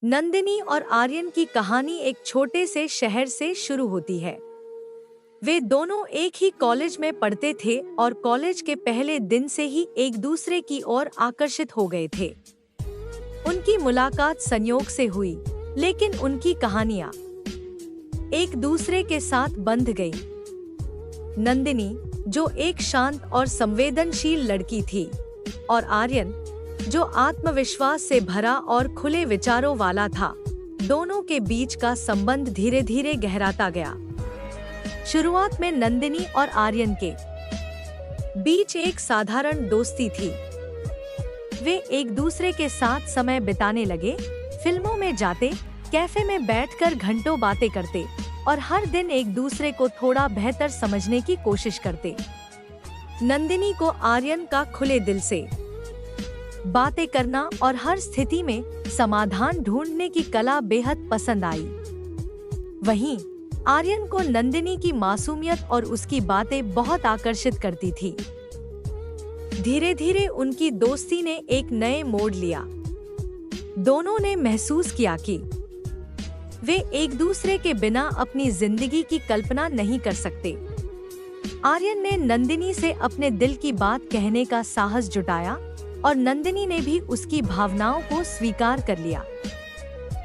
नंदिनी और आर्यन की कहानी एक छोटे से शहर से शुरू होती है। वे दोनों एक ही कॉलेज में पढ़ते थे और कॉलेज के पहले दिन से ही एक दूसरे की ओर आकर्षित हो गए थे। उनकी मुलाकात संयोग से हुई, लेकिन उनकी कहानियां एक दूसरे के साथ बंध गई। नंदिनी, जो एक शांत और संवेदनशील लड़की थी, और आर्यन, जो आत्मविश्वास से भरा और खुले विचारों वाला था, दोनों के बीच का संबंध धीरे धीरे गहराता गया। शुरुआत में नंदिनी और आर्यन के बीच एक साधारण दोस्ती थी। वे एक दूसरे के साथ समय बिताने लगे, फिल्मों में जाते, कैफे में बैठकर घंटों बातें करते और हर दिन एक दूसरे को थोड़ा बेहतर समझने की कोशिश करते। नंदिनी को आर्यन का खुले दिल से बातें करना और हर स्थिति में समाधान ढूंढने की कला बेहद पसंद आई। वहीं आर्यन को नंदिनी की मासूमियत और उसकी बातें बहुत आकर्षित करती थी। धीरे धीरे उनकी दोस्ती ने एक नए मोड़ लिया। दोनों ने महसूस किया कि वे एक दूसरे के बिना अपनी जिंदगी की कल्पना नहीं कर सकते। आर्यन ने नंदिनी से अपने दिल की बात कहने का साहस जुटाया और नंदिनी ने भी उसकी भावनाओं को स्वीकार कर लिया।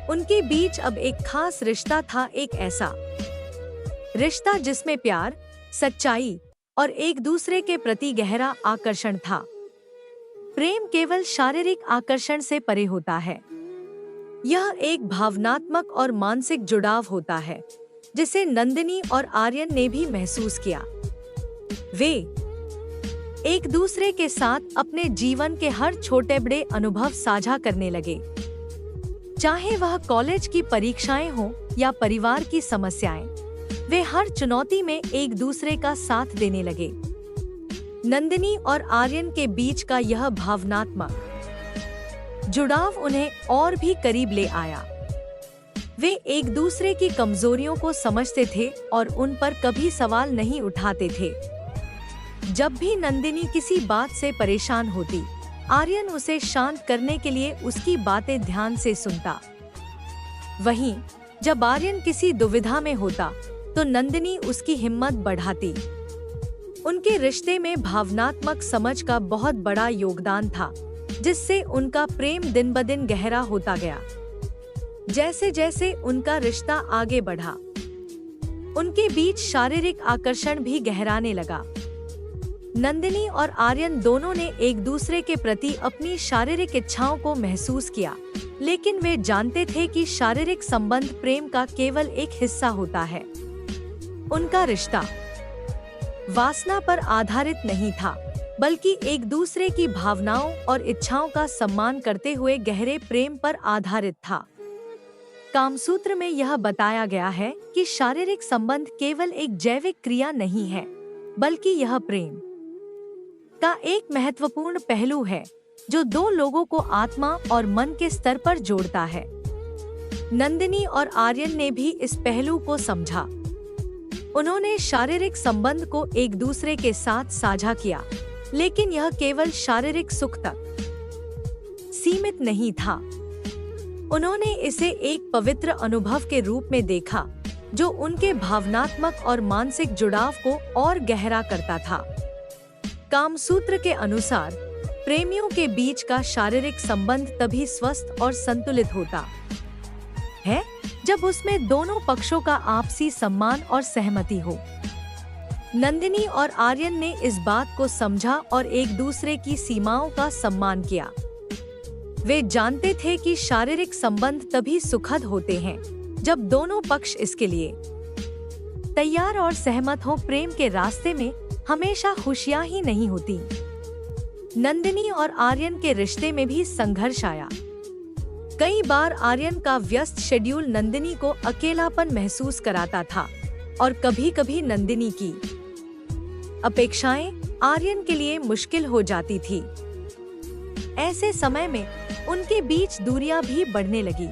उनके बीच अब एक खास रिश्ता था, एक ऐसा रिश्ता जिसमें प्यार, सच्चाई और एक दूसरे के प्रति गहरा आकर्षण था। प्रेम केवल शारीरिक आकर्षण से परे होता है। यह एक भावनात्मक और मानसिक जुड़ाव होता है, जिसे नंदिनी और आर्यन ने भी महसूस किया। वे एक दूसरे के साथ अपने जीवन के हर छोटे बड़े अनुभव साझा करने लगे, चाहे वह कॉलेज की परीक्षाएं हों या परिवार की समस्याएं। वे हर चुनौती में एक दूसरे का साथ देने लगे। नंदिनी और आर्यन के बीच का यह भावनात्मक जुड़ाव उन्हें और भी करीब ले आया। वे एक दूसरे की कमजोरियों को समझते थे और उन पर कभी सवाल नहीं उठाते थे। जब भी नंदिनी किसी बात से परेशान होती, आर्यन उसे शांत करने के लिए उसकी बातें ध्यान से सुनता। वहीं जब आर्यन किसी दुविधा में होता, तो नंदिनी उसकी हिम्मत बढ़ाती। उनके रिश्ते में भावनात्मक समझ का बहुत बड़ा योगदान था, जिससे उनका प्रेम दिन ब दिन गहरा होता गया। जैसे जैसे उनका रिश्ता आगे बढ़ा, उनके बीच शारीरिक आकर्षण भी गहराने लगा। नंदिनी और आर्यन दोनों ने एक दूसरे के प्रति अपनी शारीरिक इच्छाओं को महसूस किया, लेकिन वे जानते थे कि शारीरिक संबंध प्रेम का केवल एक हिस्सा होता है। उनका रिश्ता वासना पर आधारित नहीं था, बल्कि एक दूसरे की भावनाओं और इच्छाओं का सम्मान करते हुए गहरे प्रेम पर आधारित था। कामसूत्र में यह बताया गया है कि शारीरिक संबंध केवल एक जैविक क्रिया नहीं है, बल्कि यह प्रेम का एक महत्वपूर्ण पहलू है, जो दो लोगों को आत्मा और मन के स्तर पर जोड़ता है। नंदिनी और आर्यन ने भी इस पहलू को समझा। उन्होंने शारीरिक संबंध को एक दूसरे के साथ साझा किया, लेकिन यह केवल शारीरिक सुख तक सीमित नहीं था। उन्होंने इसे एक पवित्र अनुभव के रूप में देखा, जो उनके भावनात्मक और मानसिक जुड़ाव को और गहरा करता था। कामसूत्र के अनुसार प्रेमियों के बीच का शारीरिक संबंध तभी स्वस्थ और संतुलित होता है, जब उसमें दोनों पक्षों का आपसी सम्मान और सहमति हो। नंदिनी और आर्यन ने इस बात को समझा और एक दूसरे की सीमाओं का सम्मान किया। वे जानते थे कि शारीरिक संबंध तभी सुखद होते हैं, जब दोनों पक्ष इसके लिए तैयार और सहमत हों। प्रेम के रास्ते में हमेशा खुशियां ही नहीं होती। नंदिनी और आर्यन के रिश्ते में भी संघर्ष आया। कई बार आर्यन का व्यस्त शेड्यूल नंदिनी को अकेलापन महसूस कराता था, और कभी-कभी नंदिनी की अपेक्षाएं आर्यन के लिए मुश्किल हो जाती थी। ऐसे समय में उनके बीच दूरियां भी बढ़ने लगी।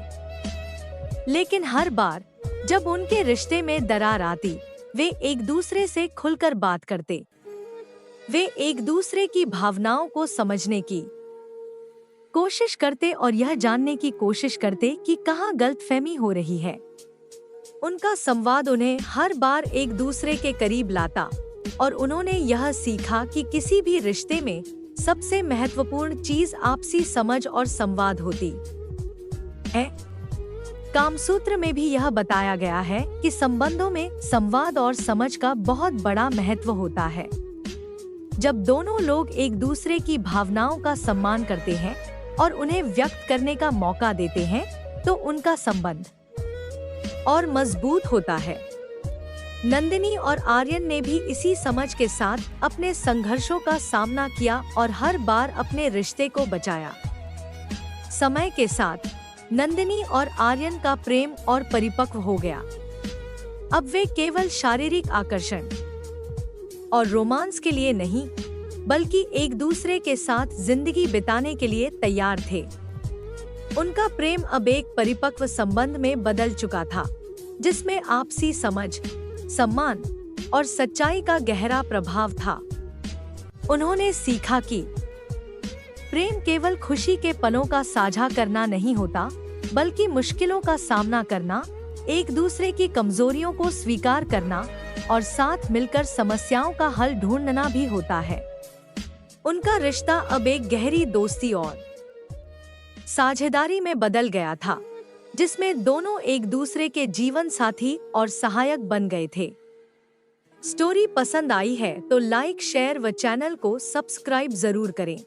लेकिन हर बार जब उनके रिश्ते में दरार आती, वे एक दूसरे से खुलकर बात करते। वे एक दूसरे की भावनाओं को समझने की कोशिश करते और यह जानने की कोशिश करते कि कहाँ गलतफहमी हो रही है। उनका संवाद उन्हें हर बार एक दूसरे के करीब लाता और उन्होंने यह सीखा कि किसी भी रिश्ते में सबसे महत्वपूर्ण चीज आपसी समझ और संवाद होती है। कामसूत्र में भी यह बताया गया है कि संबंधों में संवाद और समझ का बहुत बड़ा महत्व होता है। जब दोनों लोग एक दूसरे की भावनाओं का सम्मान करते हैं और उन्हें व्यक्त करने का मौका देते हैं, तो उनका संबंध और मजबूत होता है। नंदिनी और आर्यन ने भी इसी समझ के साथ अपने संघर्षों का सामना किया और हर बार अपने रिश्ते को बचाया। समय के साथ नंदिनी और आर्यन का प्रेम और परिपक्व हो गया। अब वे केवल शारीरिक आकर्षण और रोमांस के लिए नहीं, बल्कि एक दूसरे के साथ जिंदगी बिताने के लिए तैयार थे। उनका प्रेम अब एक परिपक्व संबंध में बदल चुका था, जिसमें आपसी समझ, सम्मान और सच्चाई का गहरा प्रभाव था। उन्होंने सीखा कि प्रेम केवल खुशी के पलों का साझा करना नहीं होता, बल्कि मुश्किलों का सामना करना, एक दूसरे की कमजोरियों को स्वीकार करना और साथ मिलकर समस्याओं का हल ढूंढना भी होता है। उनका रिश्ता अब एक गहरी दोस्ती और साझेदारी में बदल गया था, जिसमें दोनों एक दूसरे के जीवन साथी और सहायक बन गए थे। स्टोरी पसंद आई है तो लाइक, शेयर व चैनल को सब्सक्राइब जरूर करें।